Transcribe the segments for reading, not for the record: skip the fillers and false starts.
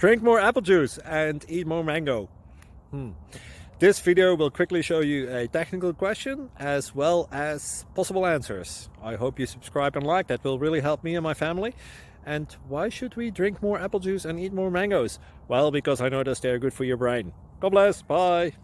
Drink more apple juice and eat more mango. This video will quickly show you a technical question as well as possible answers. I hope you subscribe and like, that will really help me and my family. And why should we drink more apple juice and eat more mangoes? Well, because I noticed they're good for your brain. God bless, bye!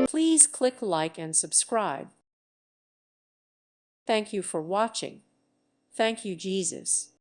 Please click like and subscribe. Thank you for watching. Thank you, Jesus.